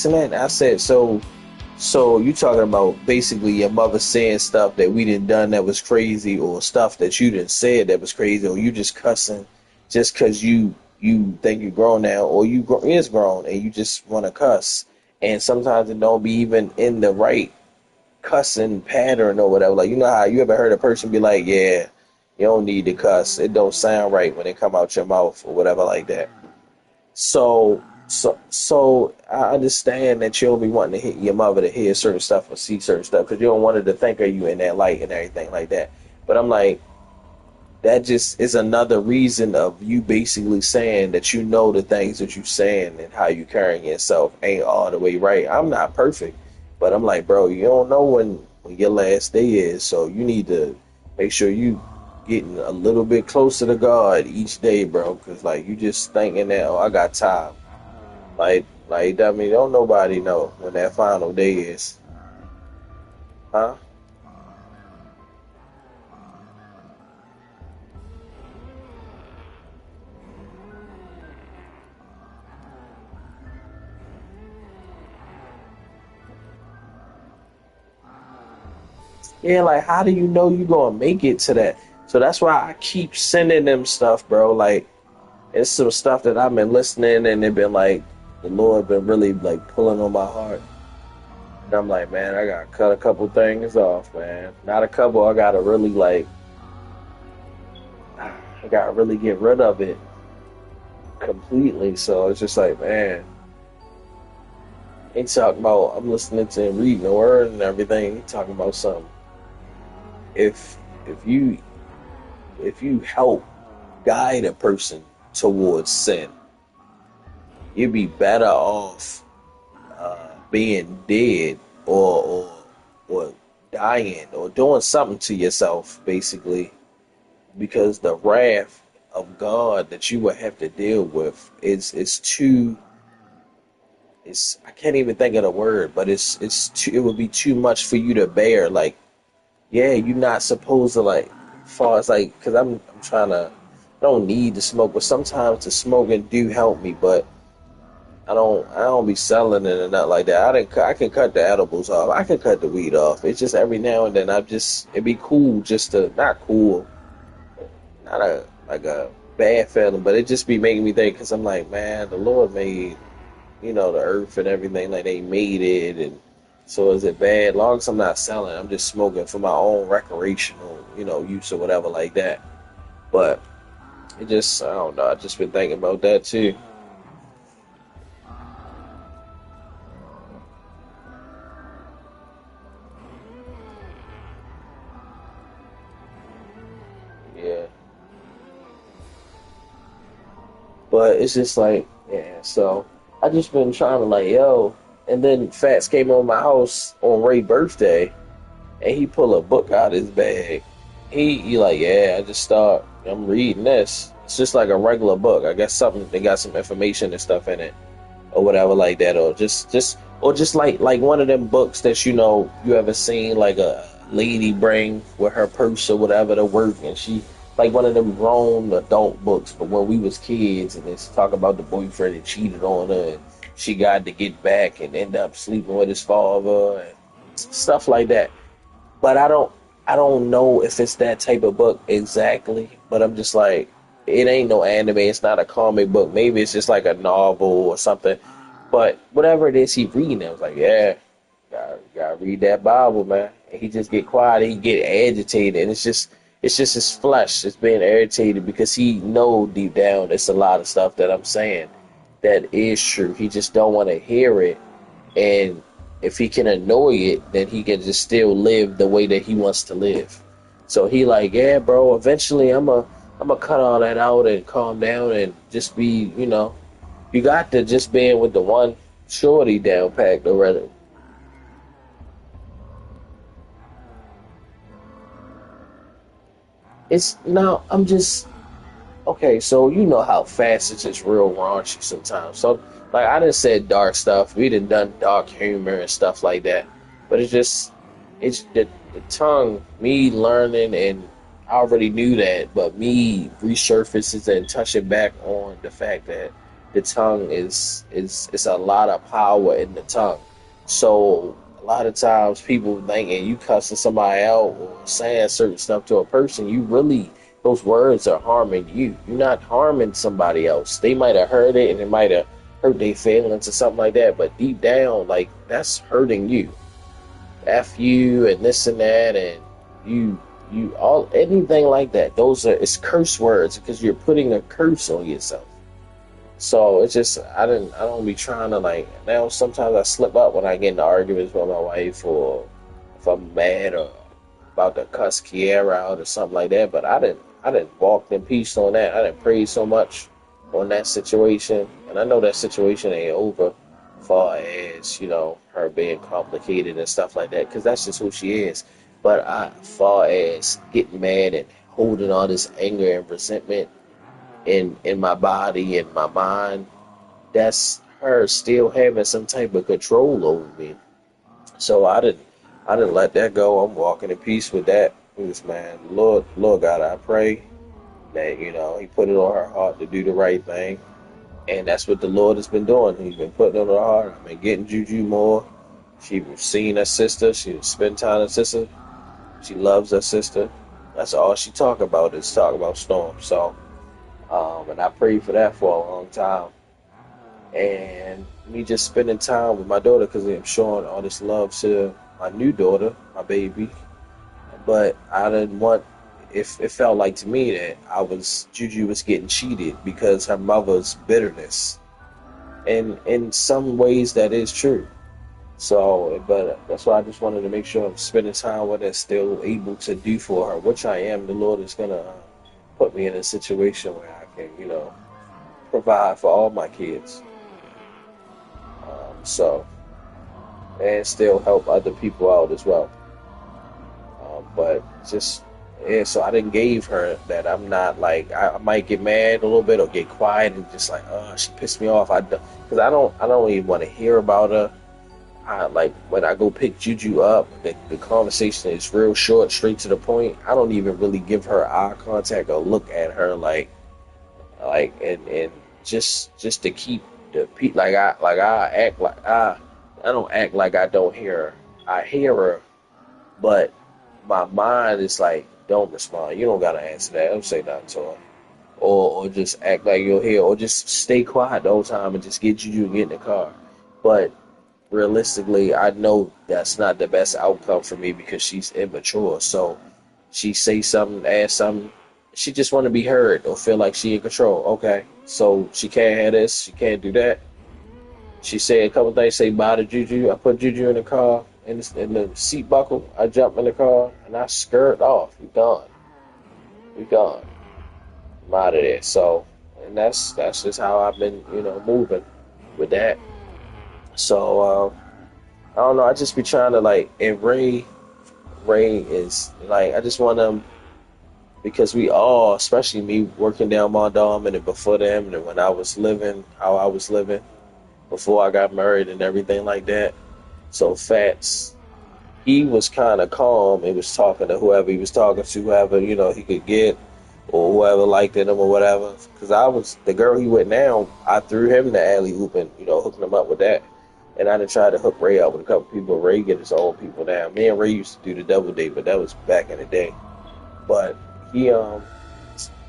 asking that? I said, so you talking about basically your mother saying stuff that we didn't done that was crazy, or stuff that you didn't said that was crazy, or you just cussing just because you think you're grown now, or is grown and you just want to cuss, and sometimes it don't be even in the right cussing pattern or whatever. Like, you know how you ever heard a person be like, yeah, you don't need to cuss. It don't sound right when it come out your mouth or whatever like that. So I understand that you'll be wanting to hit your mother to hear certain stuff or see certain stuff because you don't want her to think of you in that light and everything like that. But I'm like, that just is another reason of you basically saying that you know the things that you saying and how you carrying yourself ain't all the way right. I'm not perfect, but I'm like, bro, you don't know when your last day is, so you need to make sure you getting a little bit closer to God each day, bro. Because like you just thinking that, oh, I got time. Like I mean, don't nobody know when that final day is, huh? Yeah, like how do you know you gonna make it to that? So that's why I keep sending them stuff, bro. Like it's some stuff that I've been listening and it been like the Lord been really like pulling on my heart. And I'm like, man, I gotta cut a couple things off, man. Not a couple, I gotta really like I gotta really get rid of it completely. So it's just like, man, he talking about I'm listening to him reading the word and everything. He talking about something. If if you if you help guide a person towards sin, you'd be better off being dead or dying or doing something to yourself, basically, because the wrath of God that you would have to deal with is too. It's I can't even think of the word, but it's too, it would be too much for you to bear. Like, yeah, you're not supposed to like, far as like, because I'm trying to. I don't need to smoke, but sometimes the smoking do help me, but I don't be selling it and not like that. I can cut the edibles off. I can cut the weed off. It's just every now and then it'd be cool just to not cool, not a like a bad feeling, but it just be making me think because I'm like, man, the Lord made the earth and everything like they made it, and so is it bad? As long as I'm not selling, I'm just smoking for my own recreational use or whatever like that. But it just I don't know. I just been thinking about that too. Yeah. But it's just like, yeah, so I just been trying to like, yo, and then Fats came on my house on Ray's birthday and he pulled a book out of his bag. He like, yeah, I'm reading this. It's just like a regular book. I guess something they got some information and stuff in it or whatever like that, or just like one of them books that you ever seen like a lady bring with her purse or whatever to work, and she like one of them grown adult books, but when we was kids, and it's talk about the boyfriend that cheated on her, and she got to get back and end up sleeping with his father and stuff like that. But I don't know if it's that type of book exactly, but I'm just like, it ain't no anime, it's not a comic book. Maybe it's just like a novel or something. But whatever it is he reading, I was like, yeah, gotta read that Bible, man. And he just get quiet, he get agitated, and it's just his flesh is being irritated because he know deep down it's a lot of stuff that I'm saying that is true. He just don't want to hear it, and if he can annoy it, then he can just still live the way that he wants to live. So he like, yeah, bro. Eventually, I'm gonna cut all that out and calm down and just be, you got to just being with the one shorty down packed already. It's now I'm just okay. So you know how fast it's just real raunchy sometimes. So like I done said dark stuff. We done dark humor and stuff like that. But it's the tongue. Me learning and I already knew that, but me resurfaces and touching back on the fact that the tongue is it's a lot of power in the tongue. So a lot of times people thinking you cussing somebody out or saying certain stuff to a person, you really those words are harming you. You're not harming somebody else. They might have heard it and it might have hurt their feelings or something like that, but deep down, like that's hurting you. F you and this and that and you all anything like that. Those are it's curse words because you're putting a curse on yourself. So it's just I don't be trying to like now sometimes I slip up when I get into arguments with my wife or if I'm mad or about to cuss Kiara out or something like that. But I didn't walk in peace on that. I didn't pray so much on that situation. And I know that situation ain't over far as, you know, her being complicated and stuff like that, because that's just who she is. But far as getting mad and holding all this anger and resentment in my body and my mind, that's her still having some type of control over me. So I didn't let that go. I'm walking in peace with that. Because man, Lord God, I pray that, you know, He put it on her heart to do the right thing. And that's what the Lord has been doing. He's been putting it on her heart. I've been getting Juju more. She's seen her sister. She spent time with her sister. She loves her sister. That's all she talk about is talk about Storm. So, and I prayed for that for a long time. And me just spending time with my daughter because I'm showing all this love to my new daughter, my baby. But I didn't want. It felt like to me that Juju was getting cheated because her mother's bitterness, and in some ways that is true. So, but that's why I just wanted to make sure I'm spending time with her, still able to do for her, which I am. The Lord is gonna put me in a situation where I can, you know, provide for all my kids. So, and still help other people out as well. But just yeah, so I didn't gave her that. I'm not like I might get mad a little bit or get quiet and just like oh she pissed me off. Because I don't even want to hear about her. I like when I go pick Juju up, the conversation is real short, straight to the point. I don't even really give her eye contact or look at her and just to keep the I act like I don't act like I don't hear her. I hear her, but my mind is like, don't respond. You don't gotta answer that. Don't say nothing to her. Or just act like you're here. Or just stay quiet the whole time and just get you to get in the car. But realistically, I know that's not the best outcome for me because she's immature. So she say something, ask something. She just want to be heard or feel like she in control. Okay, so she can't have this. She can't do that. She said a couple things. Say bye to Juju. I put Juju in the car in the seat buckle. I jump in the car and I skirt off. We gone. We gone. I'm out of there. So, and that's just how I've been, you know, moving with that. So I don't know. I just be trying to like, and Ray is like, I just want them because we all, especially me, working down my dom and then before them, and when I was living, how I was living before I got married and everything like that. So Fats, he was kind of calm. He was talking to whoever he was talking to, whoever you know he could get, or whoever liked him or whatever. Because I was the girl he with now. I threw him the alley hoop and you know hooking him up with that. And I done tried to hook Ray up with a couple people. Ray get his own people now. Me and Ray used to do the double date, but that was back in the day. But he I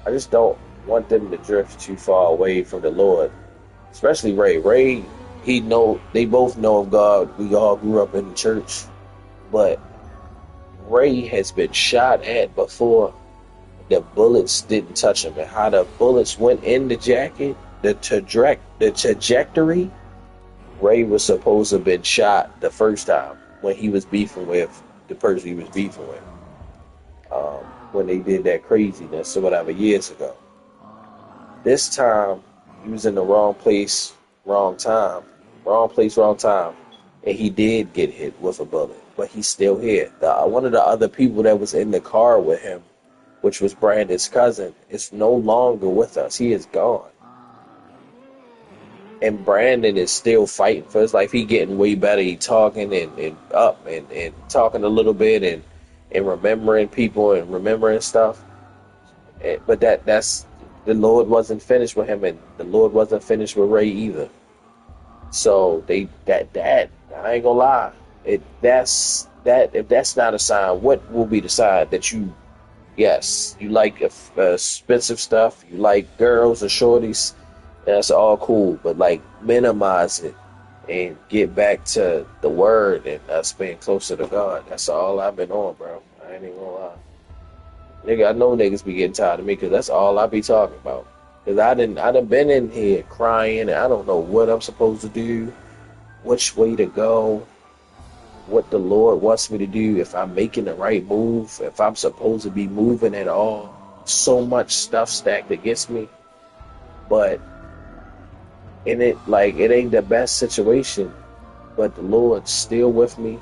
just don't want them to drift too far away from the Lord, especially Ray. Ray, he know they both know of God. We all grew up in the church, but Ray has been shot at before. The bullets didn't touch him, and how the bullets went in the jacket, the trajectory. Ray was supposed to have been shot the first time when he was beefing with the person he was beefing with. When they did that craziness or whatever years ago. This time, he was in the wrong place, wrong time. Wrong place, wrong time. And he did get hit with a bullet, but he's still here. One of the other people that was in the car with him, which was Brandon's cousin, is no longer with us. He is gone. And Brandon is still fighting for his life. He getting way better. He talking and up and talking a little bit and remembering people and remembering stuff. But that's the Lord wasn't finished with him, and the Lord wasn't finished with Ray either. So they that I ain't gonna lie. It that's that if that's not a sign, what will be the sign that you yes you like expensive stuff, you like girls and shorties, that's all cool, but like minimize it and get back to the word and us being closer to God. That's all I've been on, bro. I ain't even gonna lie. Nigga, I know niggas be getting tired of me because that's all I be talking about. Cause I done been in here crying and I don't know what I'm supposed to do, which way to go, what the Lord wants me to do, if I'm making the right move, if I'm supposed to be moving at all. So much stuff stacked against me, but in it like it ain't the best situation, but the Lord's still with me.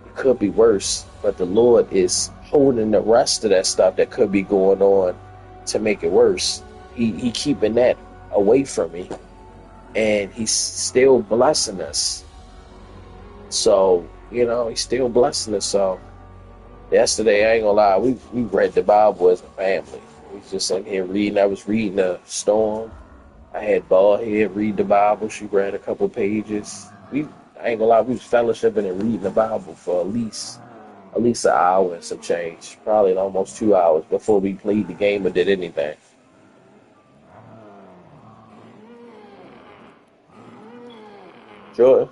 It could be worse, but the Lord is holding the rest of that stuff that could be going on to make it worse. He keeping that away from me, and he's still blessing us. So he's still blessing us. So yesterday, I ain't gonna lie, we read the Bible as a family. We was just in here reading. I was reading the Storm. I had Ball here read the Bible. She read a couple pages. I ain't gonna lie, we was fellowshipping and reading the Bible for at least an hour and some change, probably almost 2 hours before we played the game or did anything. Sure,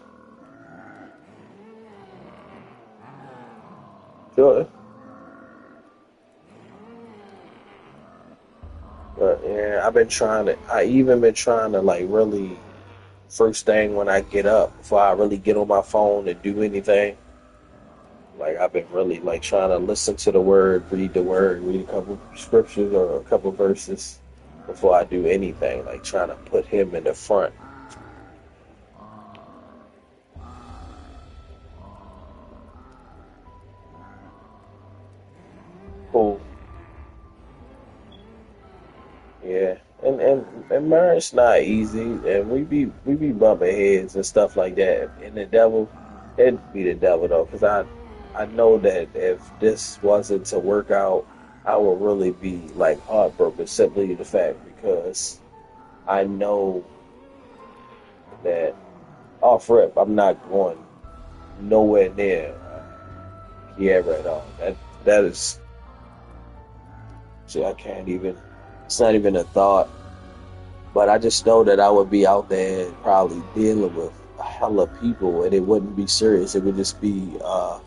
sure. But yeah, I even been trying to like really first thing when I get up before I really get on my phone and do anything. Like I've been really like trying to listen to the word, read a couple scriptures or a couple verses before I do anything. Like trying to put him in the front. Cool. Yeah. And marriage not easy, and we be bumping heads and stuff like that. And the devil, it'd be the devil though, because I know that if this wasn't to work out, I would really be like heartbroken simply the fact because I know that off rip I'm not going nowhere near Kiera at all. That is see, I can't even. It's not even a thought. But I just know that I would be out there probably dealing with a hell of people, and it wouldn't be serious. It would just be a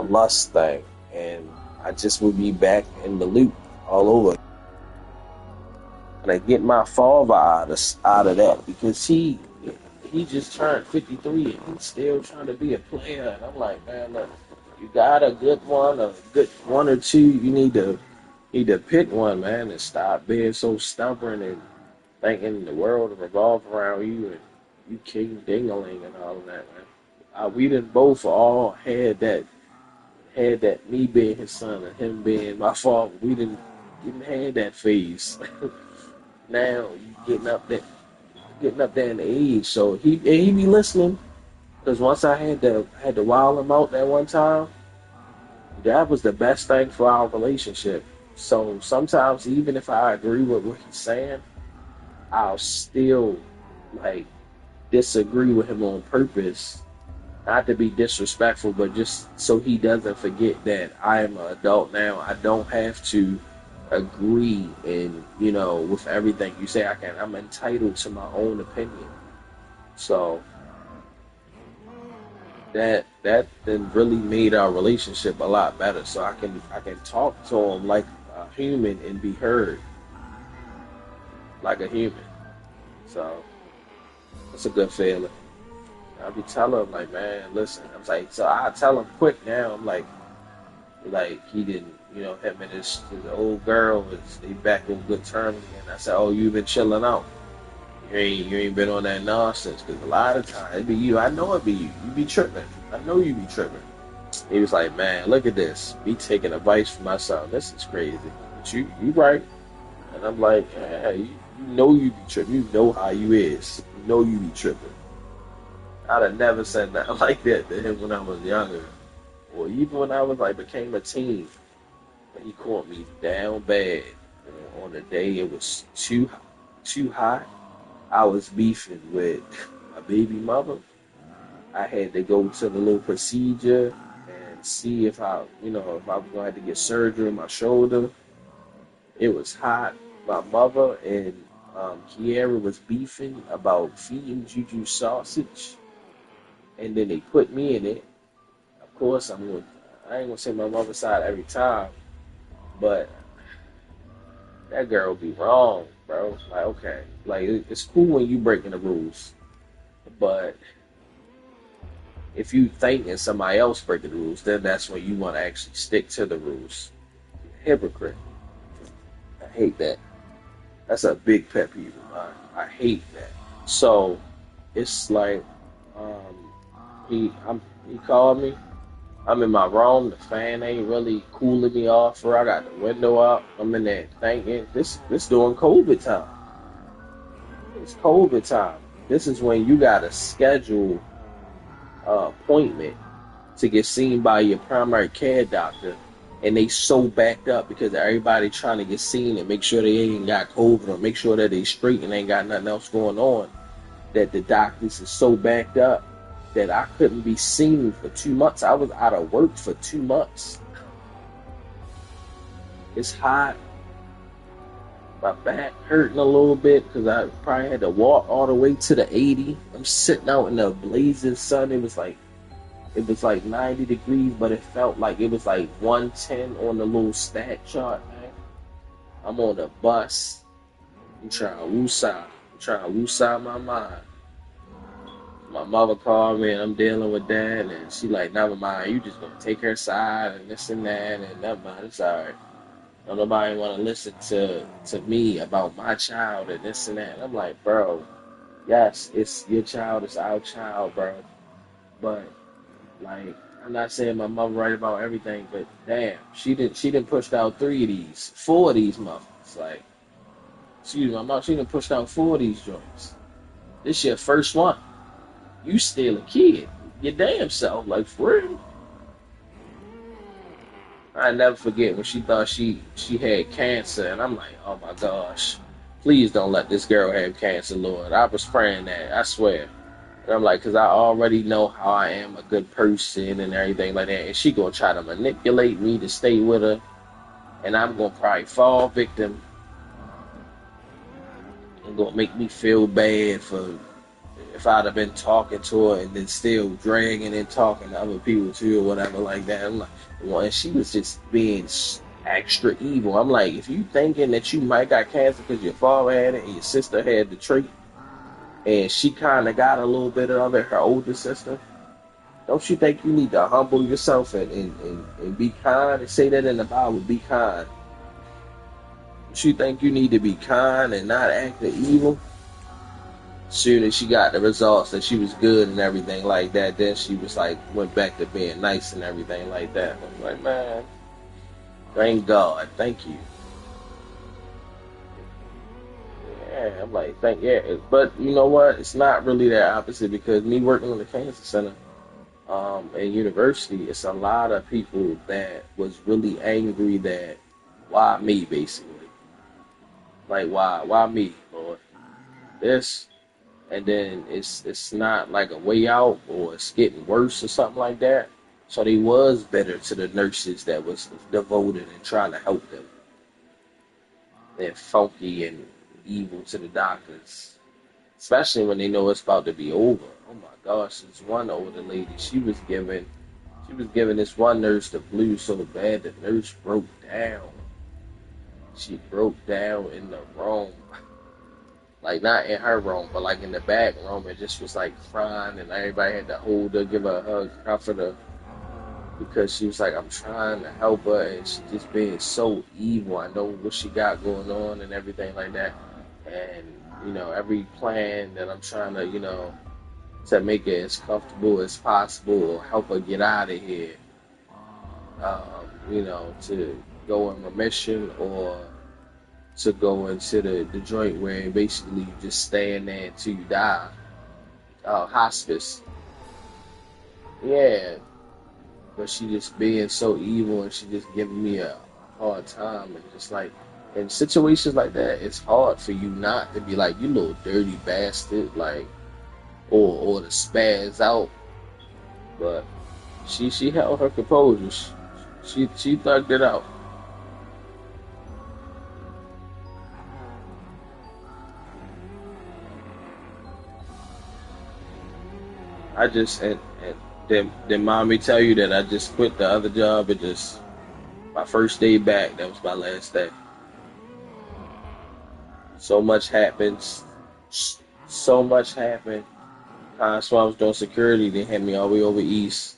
lust thing, and I just would be back in the loop all over. And I get my father out of that because he just turned 53 and he's still trying to be a player. And I'm like, man, look, you got a good one or two. You need to pick one, man, and stop being so stubborn and thinking the world will revolve around you and you king dingling and all of that, man. We done both all had that me being his son and him being my father. We didn't had that phase. Now you getting up there in age, so he be listening. Because once I had to wild him out that one time, that was the best thing for our relationship. So sometimes even if I agree with what he's saying, I'll still like disagree with him on purpose, not to be disrespectful, but just so he doesn't forget that I am an adult now. I don't have to agree and with everything you say. I'm entitled to my own opinion. So that then really made our relationship a lot better. So I can talk to him like a human and be heard like a human. So it's a good feeling. I be telling him like, man, listen. I'm like, so I tell him quick now. I'm like he didn't, him and his old girl is they back on good terms again. I said, oh, you've been chilling out. You ain't been on that nonsense because a lot of times it be you. I know it be you. You be tripping. I know you be tripping. He was like, man, look at this. Me taking advice from my son. This is crazy. But you right. And I'm like, hey, you know you be tripping. You know how you is. You know you be tripping. I'd have never said nothing like that to him when I was younger. Or even when I was like became a teen. He caught me down bad. On the day it was too hot, I was beefing with my baby mother. I had to go to the little procedure and see if if I was going to have to get surgery on my shoulder. It was hot. My mother and Kiara was beefing about feeding Juju sausage, and then they put me in it. Of course, I ain't gonna say my mother's side every time, but that girl be wrong, bro. Like, okay, like it's cool when you breaking the rules, but if you thinking somebody else breaking the rules, then that's when you want to actually stick to the rules. Hypocrite. I hate that. That's a big pet peeve of mine. I hate that. So it's like um, he called me. I'm in my room. The fan ain't really cooling me off. I got the window up. I'm in there thinking this during COVID time. It's COVID time. This is when you gotta schedule an appointment to get seen by your primary care doctor, and they so backed up because everybody trying to get seen and make sure they ain't got COVID or make sure that they straight and ain't got nothing else going on, that the doctors is so backed up that I couldn't be seen for 2 months. I was out of work for 2 months. It's hot. My back hurting a little bit because I probably had to walk all the way to the 80. I'm sitting out in the blazing sun. It was like 90 degrees, but it felt like it was like 110 on the little stat chart, man. I'm on the bus. I'm trying to woosah. I'm trying to woosah my mind. My mother called me and I'm dealing with that, and she like, never mind, you just gonna take her side and this and that, and never mind, it's alright. Don't nobody wanna listen to me about my child and this and that. And I'm like, bro, yes, it's your child, it's our child, bro. But like, I'm not saying my mom right about everything, but damn, she didn't push out 3 of these, 4 of these muffins. Like, excuse me, my mom, she didn't push out 4 of these joints. This your first one. You still a kid. Your damn self, like for real. I never forget when she thought she had cancer, and I'm like, oh my gosh, please don't let this girl have cancer, Lord. I was praying that, I swear. And I'm like, because I already know how I am a good person and everything like that. And she going to try to manipulate me to stay with her. And I'm going to probably fall victim and going to make me feel bad for if I'd have been talking to her and then still dragging and talking to other people too or whatever like that. I'm like, well, and she was just being extra evil. I'm like, if you thinking that you might got cancer because your father had it and your sister had the trait, and she kind of got a little bit of it, her older sister. Don't you think you need to humble yourself and be kind and say that in the Bible, be kind? Don't you think you need to be kind and not act the evil? Soon as she got the results that she was good and everything like that, then she was like, went back to being nice and everything like that. I'm like, man, thank God, thank you. Yeah, I'm like, but you know what? It's not really that opposite because me working on the cancer center, at university, it's a lot of people that was really angry that why me basically, like why me, Lord, this, and then it's not like a way out or it's getting worse or something like that. So they was better to the nurses that was devoted and trying to help them, than funky and evil to the doctors, especially when they know it's about to be over. Oh my gosh, this one older lady, she was giving this one nurse the blues so bad the nurse broke down. She broke down in the room. Like not in her room, but like in the back room and just was like crying and everybody had to hold her, give her a hug, comfort her because she was like, I'm trying to help her and she just being so evil. I know what she got going on and everything like that. And, every plan that I'm trying to make it as comfortable as possible or help her get out of here, to go in remission or to go into the joint where basically you just stay in there until you die. Hospice. Yeah, but she just being so evil and she just giving me a hard time and just like in situations like that, it's hard for you not to be like, you little dirty bastard, like, or to spaz out. But she held her composure. She thugged it out. I just and then mommy tell you that I just quit the other job. It just my first day back. That was my last day. So much happens. So much happened. So I was doing security. They had me all the way over east,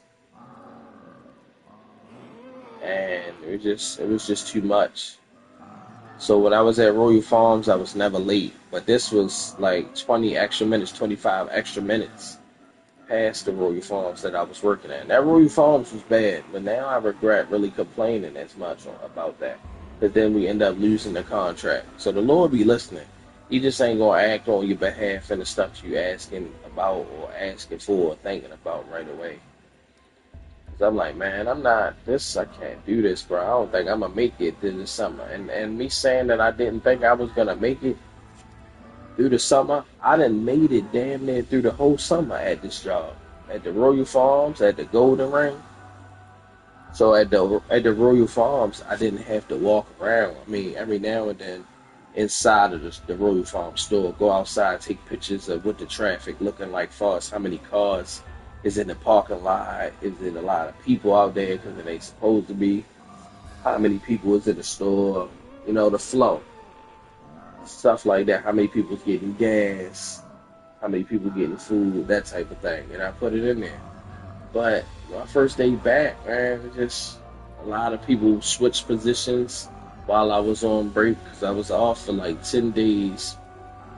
and it was just too much. So when I was at Royal Farms, I was never late. But this was like 20 extra minutes, 25 extra minutes past the Royal Farms that I was working at. And that Royal Farms was bad, but now I regret really complaining as much about that. Because then we end up losing the contract. So the Lord be listening. He just ain't gonna act on your behalf and the stuff you asking about or asking for or thinking about right away. Cause I'm like, man, I'm not this. I can't do this, bro. I don't think I'm gonna make it through the summer. And me saying that I didn't think I was gonna make it through the summer, I done made it damn near through the whole summer at this job, at the Royal Farms, at the Golden Ring. So at the Royal Farms, I didn't have to walk around. I mean, every now and then, inside of the Royal Farm store, go outside, take pictures of what the traffic looking like, far as how many cars is in the parking lot, is it a lot of people out there because it ain't supposed to be, how many people is in the store, the flow, stuff like that, how many people's getting gas, how many people getting food, that type of thing, and I put it in there. But my first day back, man, it just a lot of people switched positions while I was on break because I was off for like 10 days.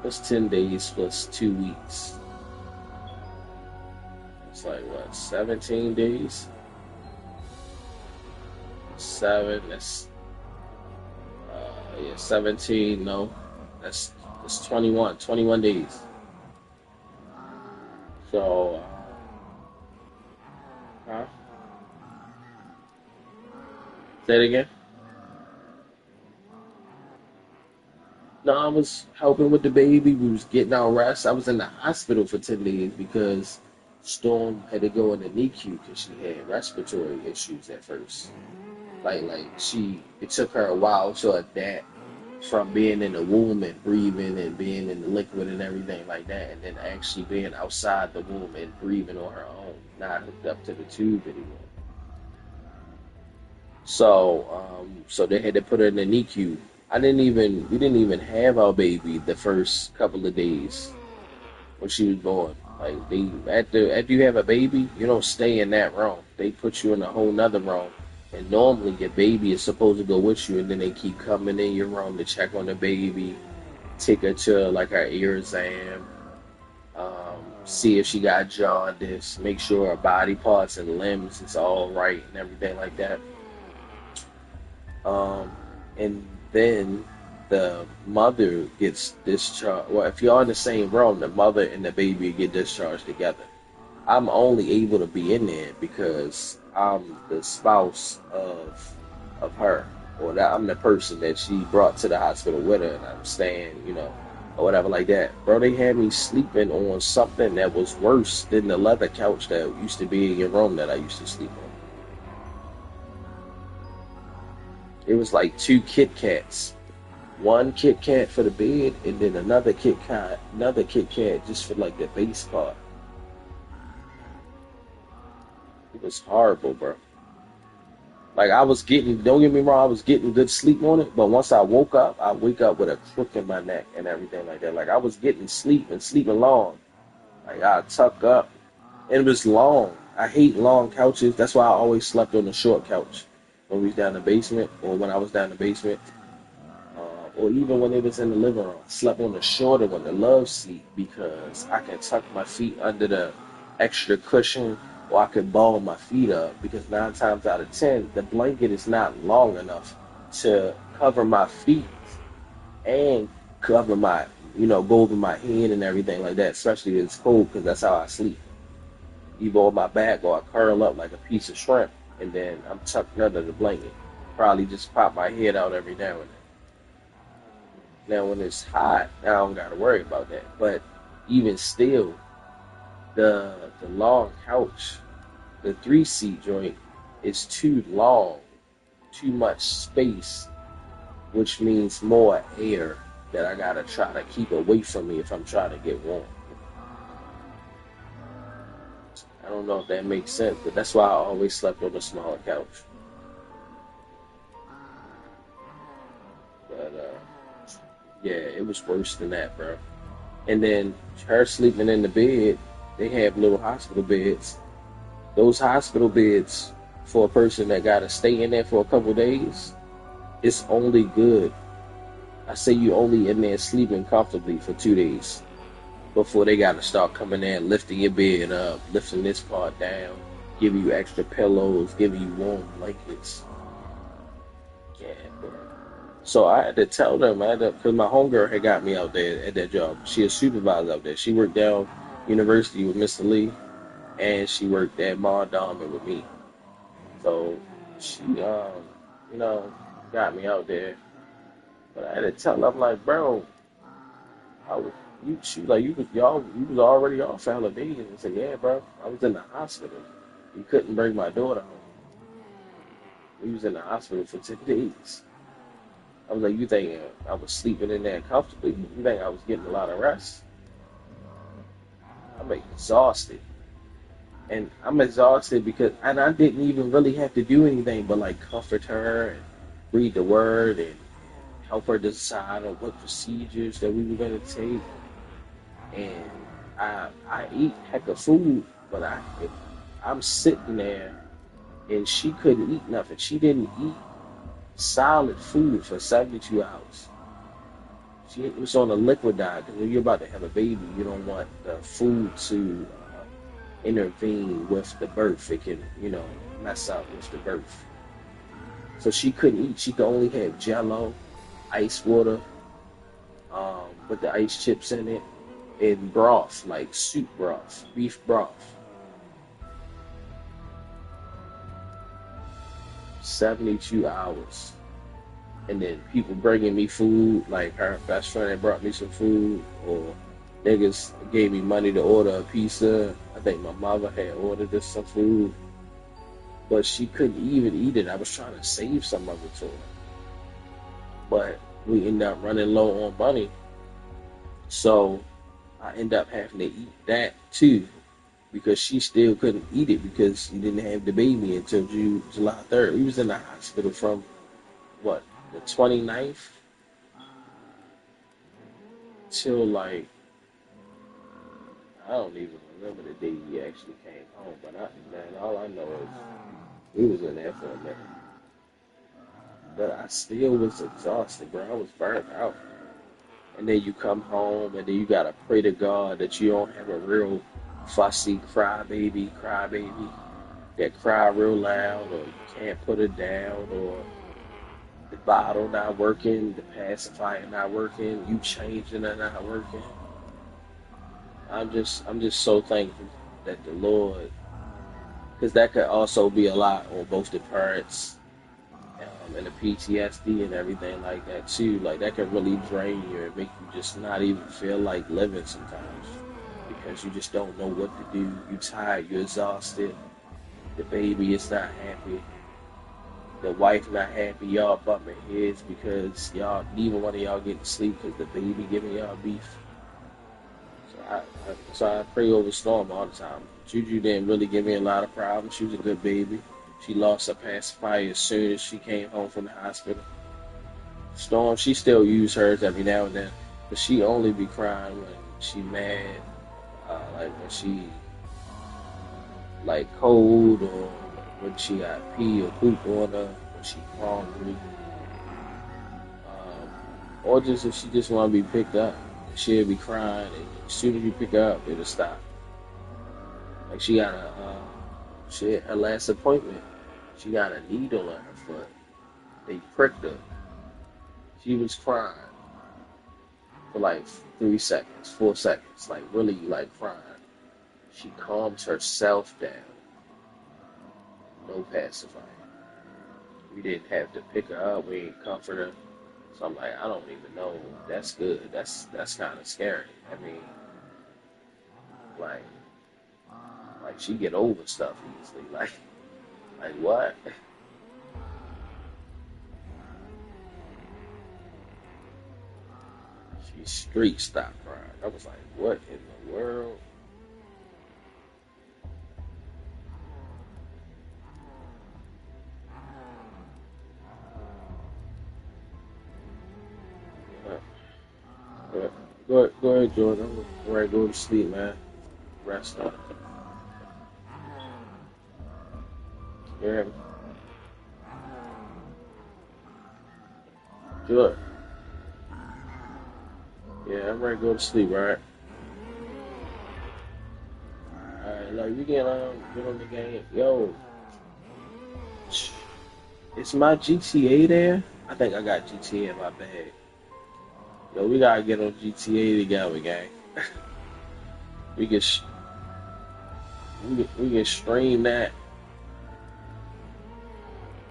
What's 10 days plus 2 weeks? It's like what, 17 days? Seven, yeah, 17, no, that's 21 days. So, huh? Say it again? No, I was helping with the baby. We was getting our rest. I was in the hospital for 10 days because Storm had to go in the NICU because she had respiratory issues at first. It took her a while to adapt from being in the womb and breathing and being in the liquid and everything like that, and then actually being outside the womb and breathing on her own, not hooked up to the tube anymore. So they had to put her in the NICU. We didn't even have our baby the first couple of days when she was born. Like after you have a baby, you don't stay in that room. They put you in a whole nother room. And normally your baby is supposed to go with you, and then they keep coming in your room to check on the baby, take her to like her ear exam, see if she got jaundice, make sure her body parts and limbs is all right and everything like that. Um, and then the mother gets discharged. Well, if you're in the same room, the mother and the baby get discharged together. I'm only able to be in there because I'm the spouse of her, or that I'm the person that she brought to the hospital with her, and I'm staying, or whatever like that. Bro, they had me sleeping on something that was worse than the leather couch that used to be in your room that I used to sleep on. It was like two Kit Kats, one Kit Kat for the bed, and then another Kit Kat just for like the base part. It was horrible, bro. Like I was getting, don't get me wrong, I was getting good sleep on it, but once I woke up, I wake up with a crook in my neck and everything like that. Like I was getting sleep and sleeping long. Like I tuck up, and it was long. I hate long couches. That's why I always slept on the short couch when we was down in the basement, or when I was down in the basement, or even when it was in the living room. I slept on the shorter one, the love seat, because I can tuck my feet under the extra cushion, or I can ball my feet up, because 9 times out of 10, the blanket is not long enough to cover my feet and cover go over my head and everything like that, especially if it's cold, because that's how I sleep. Either on my back or I curl up like a piece of shrimp, and then I'm tucked under the blanket. Probably just pop my head out every now and then. Now, when it's hot, I don't gotta worry about that. But even still, the long couch, the 3 seat joint, is too long, too much space, which means more air that I gotta try to keep away from me if I'm trying to get warm. I don't know if that makes sense, but that's why I always slept on the smaller couch. But yeah, it was worse than that, bro. And then her sleeping in the bed, they have little hospital beds. Those hospital beds for a person that gotta stay in there for a couple days, it's only good. I say you only in there sleeping comfortably for 2 days before they gotta start coming in, lifting your bed up, lifting this part down, giving you extra pillows, giving you warm blankets. Yeah, bro. So I had to tell them, I had to, because my homegirl had got me out there at that job. She a supervisor out there. She worked down university with Mr. Lee, and she worked at Mondawmin with me. So she, you know, got me out there. But I had to tell her, I'm like, bro, I was, she was like, you was already off for hella days. I said, yeah, bro, I was in the hospital. You couldn't bring my daughter home. We was in the hospital for 10 days. I was like, you think I was sleeping in there comfortably? You think I was getting a lot of rest? I'm exhausted. And I'm exhausted because, and I didn't even really have to do anything but like comfort her and read the word and help her decide on what procedures that we were going to take. And I eat heck of food, but I'm sitting there and she couldn't eat nothing. She didn't eat solid food for 72 hours. She was on a liquid diet because when you're about to have a baby, you don't want the food to intervene with the birth. It can, mess up with the birth. So she couldn't eat. She could only have Jello, ice water, with the ice chips in it, and broth, like soup broth, beef broth. 72 hours. And then people bringing me food, like her best friend had brought me some food, or niggas gave me money to order a pizza. I think my mother had ordered us some food, but she couldn't even eat it. I was trying to save some of it to her, but we ended up running low on money, so I ended up having to eat that too because she still couldn't eat it because she didn't have the baby until July 3rd. We was in the hospital from what, the 29th till like, I don't even remember the day he actually came home, but man, all I know is we was in there for a minute. But I still was exhausted, bro. I was burnt out. And then you come home, and then you gotta pray to God that you don't have a real fussy crybaby that cry real loud, or you can't put it down, or the bottle not working, the pacifier not working, you changing it not working. I'm just so thankful that the Lord, because that could also be a lot on both the parents, and the PTSD and everything like that too. Like that can really drain you and make you just not even feel like living sometimes because you just don't know what to do. You tired, you're exhausted. The baby is not happy. The wife not happy. Y'all bumping heads because y'all neither one of y'all getting sleep because the baby giving y'all beef. So I pray over Storm all the time. Juju didn't really give me a lot of problems. She was a good baby. She lost her pacifier as soon as she came home from the hospital. Storm, she still use hers every now and then, but she only be crying when she mad, like when she like cold, or when she got pee or poop on her, when she hungry, or just if she just want to be picked up. She'll be crying, and as soon as you pick her up, it'll stop. Like she got her last appointment. She got a needle in her foot. They pricked her. She was crying for like 3 seconds, 4 seconds, like really like crying. She calms herself down. No pacifier. We didn't have to pick her up. We didn't comfort her. So I'm like, I don't even know. That's good. That's kind of scary. I mean, like she get over stuff easily. Like what? She street stopped crying. I was like, what in the world? Uh, go ahead, Jordan. I'm ready to go to sleep, man. Rest up. You hear me? Jordan. Yeah, I'm ready to go to sleep, right? Alright, like we get on the game. Yo, is my GTA there? I think I got GTA in my bag. Yo, we gotta get on GTA together, gang. We can sh- we can stream that.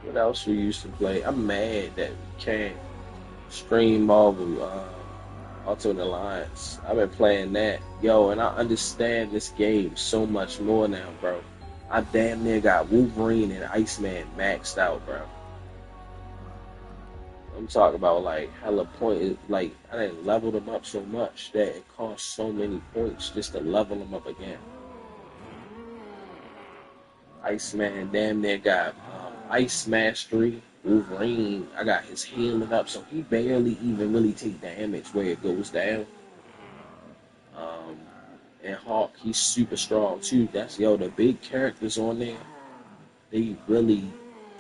What else we used to play? I'm mad that we can't stream Marvel Ultimate Alliance. I've been playing that, yo, and I understand this game so much more now, bro. I damn near got Wolverine and Iceman maxed out, bro. I'm talking about like hella point. Like I didn't level them up so much that it costs so many points just to level them up again. Iceman damn near got Ice Mastery. Wolverine, I got his healing up, so he barely even really take damage where it goes down. Um, and Hawk, he's super strong too. That's yo, the big characters on there. They really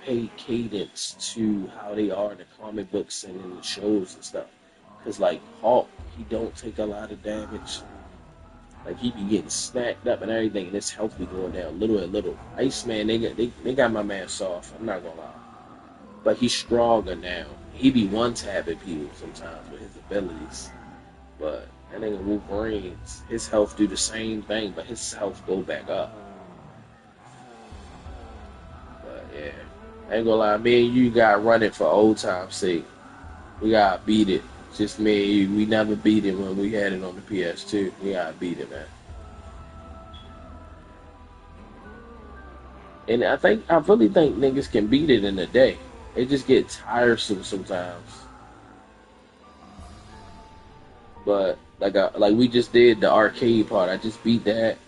pay cadence to how they are in the comic books and in the shows and stuff. Cause like Hawk, he don't take a lot of damage. Like he be getting smacked up and everything, and his health be going down little at little. Iceman, they got my man soft. I'm not gonna lie, but he's stronger now. He be one tapping people sometimes with his abilities, but that nigga Wolverine, his health do the same thing, but his health go back up. But yeah, I ain't gonna lie, me and you got running for old time's sake. We gotta beat it. Just me and you. We never beat it when we had it on the PS2. We gotta beat it, man. And I really think niggas can beat it in a day. It just get tiresome sometimes. But like we just did the arcade part. I just beat that.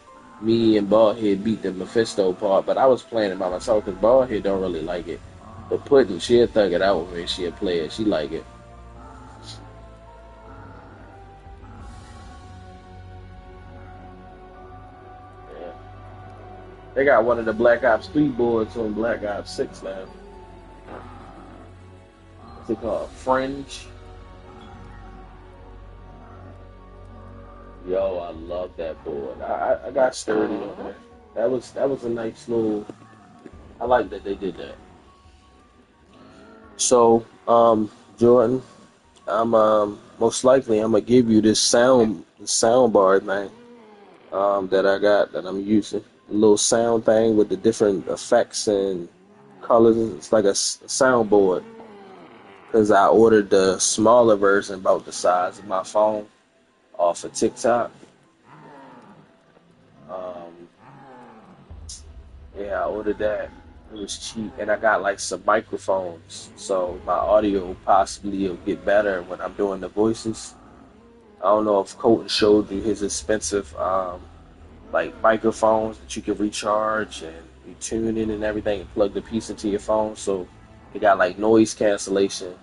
Me and Baldhead beat the Mephisto part, but I was playing it by myself because Baldhead don't really like it. But Puddin', she'll thug it out with me. She'll play it. She like it. Yeah. They got one of the Black Ops 3 boards on Black Ops 6 now. What's it called? Fringe. Yo, I love that board. I got sturdy on there. That was a nice little. I like that they did that. So, Jordan, I'm most likely I'm gonna give you this sound bar, man. That I got that I'm using. A little sound thing with the different effects and colors. It's like a soundboard because I ordered the smaller version about the size of my phone off of TikTok. Um, yeah, I ordered that. It was cheap, and I got like some microphones, so my audio possibly will get better when I'm doing the voices. I don't know if Colton showed you his expensive like microphones that you can recharge and you tune in and everything and plug the piece into your phone. So they got like noise cancellation.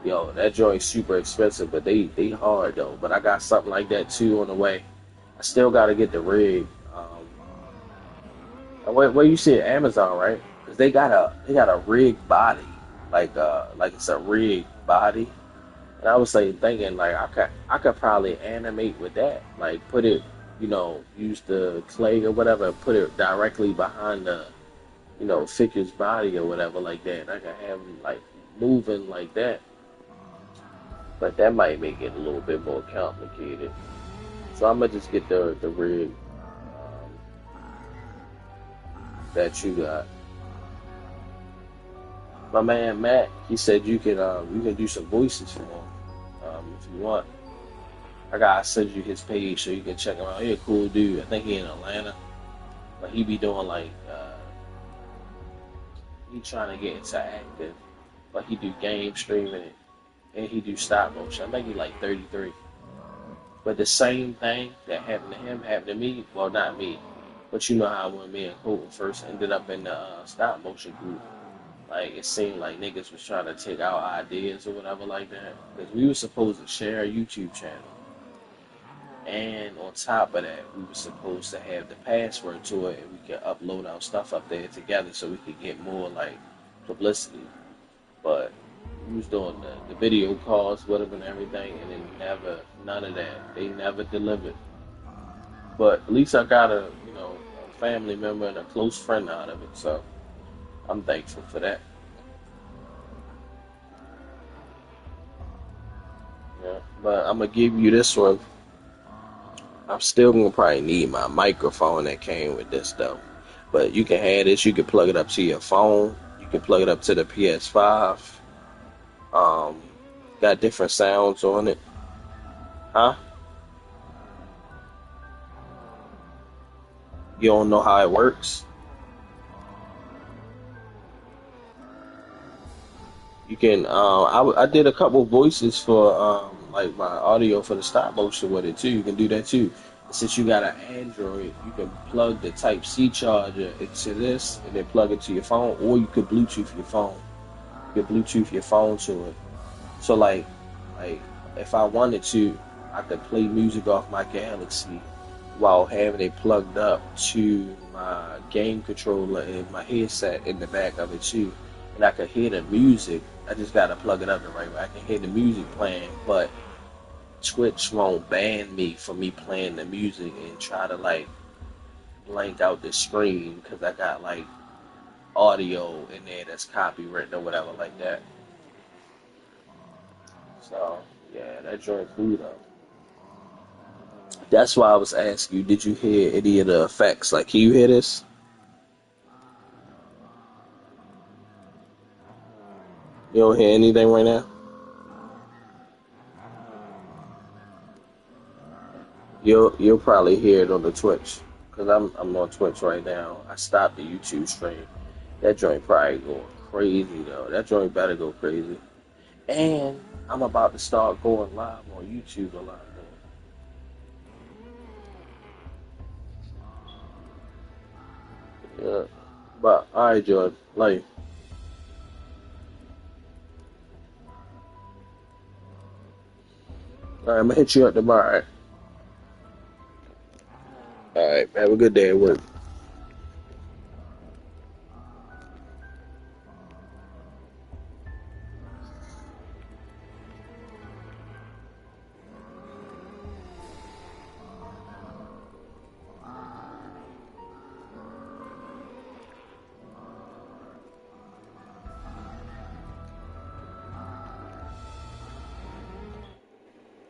Yo, that joint's super expensive, but they hard though. But I got something like that too on the way. I still gotta get the rig. Where you see it, Amazon, right? Because they got a rig body, like it's a rig body. And I was like thinking like I could probably animate with that, like put it, use the clay or whatever, and put it directly behind the figure's body or whatever like that. And I can have him like moving like that, but that might make it a little bit more complicated. So I'm gonna just get the rig that you got. My man Matt, he said you can do some voices for him if you want. I gotta send you his page so you can check him out. He a cool dude. I think he in Atlanta, but he be doing like he trying to get into acting, but he do game streaming and he do stop motion. I think he like 33. But the same thing that happened to him happened to me. Well, not me, but you know how when me and Colton first ended up in the stop motion group, like it seemed like niggas was trying to take our ideas or whatever like that. Because we were supposed to share a YouTube channel, and on top of that, we were supposed to have the password to it, and we could upload our stuff up there together so we could get more like publicity. But we was doing the video calls with them and everything, and it never, none of that. They never delivered. But at least I got a family member and a close friend out of it, so I'm thankful for that. Yeah. But I'm gonna give you this one. I'm still gonna probably need my microphone that came with this though. But you can have this. You can plug it up to your phone. You can plug it up to the PS5. Um, got different sounds on it, huh? You don't know how it works. You can. I did a couple voices for like my audio for the stop motion with it too. You can do that too. Since you got an Android, you can plug the Type C charger into this and then plug it to your phone, or you could Bluetooth your phone. You can Bluetooth your phone to it. So like if I wanted to, I could play music off my Galaxy while having it plugged up to my game controller and my headset in the back of it too. And I could hear the music. I just gotta plug it up the right way. I can hear the music playing, but Twitch won't ban me for me playing the music and try to like blank out the screen because I got like audio in there that's copywritten or whatever like that. So yeah, that joint cool though. That's why I was asking you, did you hear any of the effects? Like, can you hear this? You don't hear anything right now? You'll probably hear it on the Twitch. Cause I'm on Twitch right now. I stopped the YouTube stream. That joint probably going crazy though. That joint better go crazy. And I'm about to start going live on YouTube a lot more. Yeah. But alright, Jordan. Like, alright, I'm gonna hit you up tomorrow. Alright, have a good day at work.